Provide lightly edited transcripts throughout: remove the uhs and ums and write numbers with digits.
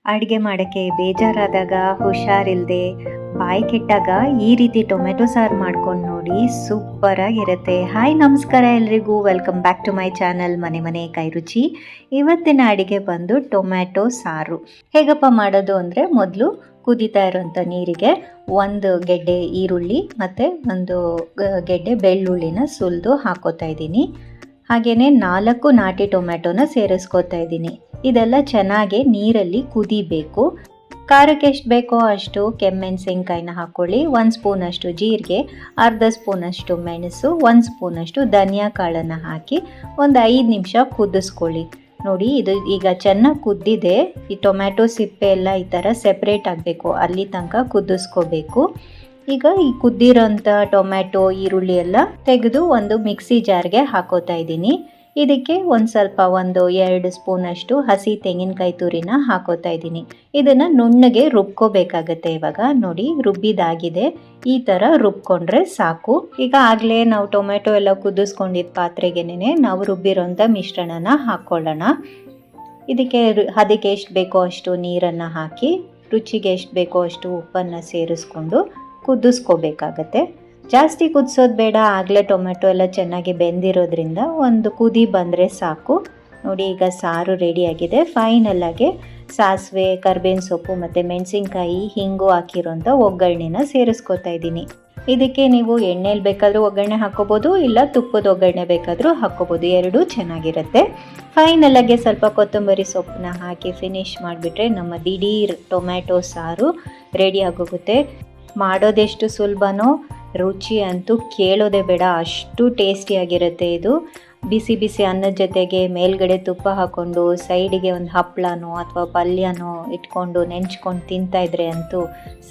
ಅಡುಗೆ ಮಾಡೋಕ್ಕೆ ಬೇಜಾರಾದಾಗ, ಹುಷಾರಿಲ್ಲದೆ, ಬಾಯಿ ಕೆಟ್ಟಾಗ ಈ ರೀತಿ ಟೊಮೆಟೊ ಸಾರು ಮಾಡ್ಕೊಂಡು ನೋಡಿ, ಸೂಪರಾಗಿರುತ್ತೆ. ಹಾಯ್ ನಮಸ್ಕಾರ ಎಲ್ರಿಗೂ, welcome back to my channel Mane Kai ರುಚಿ. ಇವತ್ತಿನ ಅಡುಗೆ ಬಂದು ಟೊಮ್ಯಾಟೊ ಸಾರು. ಹೇಗಪ್ಪ ಮಾಡೋದು ಅಂದರೆ, ಮೊದಲು ಕುದೀತಾ ಇರೋಂಥ ನೀರಿಗೆ ಒಂದು ಗೆಡ್ಡೆ ಈರುಳ್ಳಿ ಮತ್ತು ಒಂದು ಗೆಡ್ಡೆ ಬೆಳ್ಳುಳ್ಳಿನ ಸುಲಿದು ಹಾಕೋತಾ ಇದ್ದೀನಿ. ಹಾಗೆಯೇ 4 ನಾಟಿ ಟೊಮ್ಯಾಟೊನ ಸೇರಿಸ್ಕೋತಾ ಇದ್ದೀನಿ. ಇದೆಲ್ಲ ಚೆನ್ನಾಗಿ ನೀರಲ್ಲಿ ಕುದಿಬೇಕು. ಖಾರಕ್ಕೆ ಎಷ್ಟು ಬೇಕೋ ಅಷ್ಟು ಕೆಮ್ಮೆಣಸಿನ್ಕಾಯಿನ ಹಾಕ್ಕೊಳ್ಳಿ. 1 ಸ್ಪೂನಷ್ಟು ಜೀರಿಗೆ, ಅರ್ಧ ಸ್ಪೂನಷ್ಟು ಮೆಣಸು, 1 ಸ್ಪೂನಷ್ಟು ಧನಿಯಾ ಕಾಳನ್ನು ಹಾಕಿ ಒಂದು 5 ನಿಮಿಷ ಕುದಿಸ್ಕೊಳ್ಳಿ. ನೋಡಿ, ಇದು ಈಗ ಚೆನ್ನಾಗಿ ಕುದ್ದಿದೆ. ಈ ಟೊಮ್ಯಾಟೊ ಸಿಪ್ಪೆ ಎಲ್ಲ ಈ ಥರ ಸೆಪ್ರೇಟ್ ಆಗಬೇಕು, ಅಲ್ಲಿ ತನಕ ಕುದಿಸ್ಕೋಬೇಕು. ಈಗ ಈ ಕುದ್ದಿರೋಂಥ ಟೊಮ್ಯಾಟೊ ಈರುಳ್ಳಿ ಎಲ್ಲ ತೆಗೆದು ಒಂದು ಮಿಕ್ಸಿ ಜಾರ್ಗೆ ಹಾಕೋತಾ ಇದ್ದೀನಿ. ಇದಕ್ಕೆ ಒಂದು 2 ಸ್ಪೂನಷ್ಟು ಹಸಿ ತೆಂಗಿನಕಾಯಿ ತುರಿನ ಹಾಕೋತಾ ಇದ್ದೀನಿ. ಇದನ್ನು ನುಣ್ಣಗೆ ರುಬ್ಕೋಬೇಕಾಗತ್ತೆ. ಇವಾಗ ನೋಡಿ, ರುಬ್ಬಿದಾಗಿದೆ. ಈ ಥರ ರುಬ್ಕೊಂಡ್ರೆ ಸಾಕು. ಈಗ ಆಗಲೇ ನಾವು ಟೊಮೆಟೊ ಎಲ್ಲ ಕುದಿಸ್ಕೊಂಡಿದ್ದ ಪಾತ್ರೆಗೇನೆ ನಾವು ರುಬ್ಬಿರೋಂಥ ಮಿಶ್ರಣನ ಹಾಕ್ಕೊಳ್ಳೋಣ. ಅದಕ್ಕೆ ಎಷ್ಟು ಬೇಕೋ ಅಷ್ಟು ನೀರನ್ನು ಹಾಕಿ, ರುಚಿಗೆ ಎಷ್ಟು ಬೇಕೋ ಅಷ್ಟು ಉಪ್ಪನ್ನು ಸೇರಿಸ್ಕೊಂಡು ಕುದಿಸ್ಕೋಬೇಕಾಗತ್ತೆ. ಜಾಸ್ತಿ ಕುದಿಸೋದು ಬೇಡ, ಆಗಲೇ ಟೊಮೆಟೊ ಎಲ್ಲ ಚೆನ್ನಾಗಿ ಬೆಂದಿರೋದ್ರಿಂದ ಒಂದು ಕುದಿ ಬಂದರೆ ಸಾಕು. ನೋಡಿ, ಈಗ ಸಾರು ರೆಡಿಯಾಗಿದೆ. ಫೈನಲ್ಲಾಗಿ ಸಾಸಿವೆ, ಕರ್ಬೇವಿನ ಸೊಪ್ಪು ಮತ್ತು ಮೆಣಸಿನ್ಕಾಯಿ, ಹಿಂಗು ಹಾಕಿರೋಂಥ ಒಗ್ಗರಣೆನ ಸೇರಿಸ್ಕೊತಾ ಇದ್ದೀನಿ. ಇದಕ್ಕೆ ನೀವು ಎಣ್ಣೆಲಿ ಬೇಕಾದರೂ ಒಗ್ಗರಣೆ ಹಾಕ್ಕೋಬೋದು, ಇಲ್ಲ ತುಪ್ಪದ ಒಗ್ಗರಣೆ ಬೇಕಾದರೂ ಹಾಕ್ಕೋಬೋದು, ಎರಡೂ ಚೆನ್ನಾಗಿರುತ್ತೆ. ಫೈನಲ್ಲಾಗೆ ಸ್ವಲ್ಪ ಕೊತ್ತಂಬರಿ ಸೊಪ್ಪನ್ನ ಹಾಕಿ ಫಿನಿಶ್ ಮಾಡಿಬಿಟ್ರೆ ನಮ್ಮ ದಿಢೀರ್ ಟೊಮ್ಯಾಟೊ ಸಾರು ರೆಡಿ ಆಗೋಗುತ್ತೆ. ಮಾಡೋದೆಷ್ಟು ಸುಲಭನೋ, ರುಚಿ ಅಂತೂ ಕೇಳೋದೇ ಬೇಡ, ಅಷ್ಟು ಟೇಸ್ಟಿಯಾಗಿರುತ್ತೆ ಇದು. ಬಿಸಿ ಬಿಸಿ ಅನ್ನದ ಜೊತೆಗೆ ಮೇಲ್ಗಡೆ ತುಪ್ಪ ಹಾಕ್ಕೊಂಡು ಸೈಡಿಗೆ ಒಂದು ಹಪ್ಪಳನೋ ಅಥವಾ ಪಲ್ಯನೋ ಇಟ್ಕೊಂಡು ನೆಂಚ್ಕೊಂಡು ತಿಂತಾಯಿದ್ರೆ ಅಂತೂ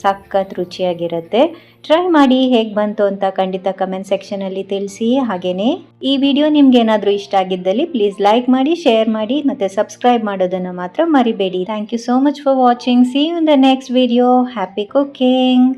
ಸಖತ್ ರುಚಿಯಾಗಿರುತ್ತೆ. ಟ್ರೈ ಮಾಡಿ, ಹೇಗೆ ಬಂತು ಅಂತ ಖಂಡಿತ ಕಮೆಂಟ್ ಸೆಕ್ಷನಲ್ಲಿ ತಿಳಿಸಿ. ಹಾಗೆಯೇ ಈ ವಿಡಿಯೋ ನಿಮ್ಗೇನಾದರೂ ಇಷ್ಟ ಆಗಿದ್ದಲ್ಲಿ ಪ್ಲೀಸ್ ಲೈಕ್ ಮಾಡಿ, ಶೇರ್ ಮಾಡಿ ಮತ್ತು ಸಬ್ಸ್ಕ್ರೈಬ್ ಮಾಡೋದನ್ನು ಮಾತ್ರ ಮರಿಬೇಡಿ. Thank you so much for watching. See you in the next video. Happy cooking.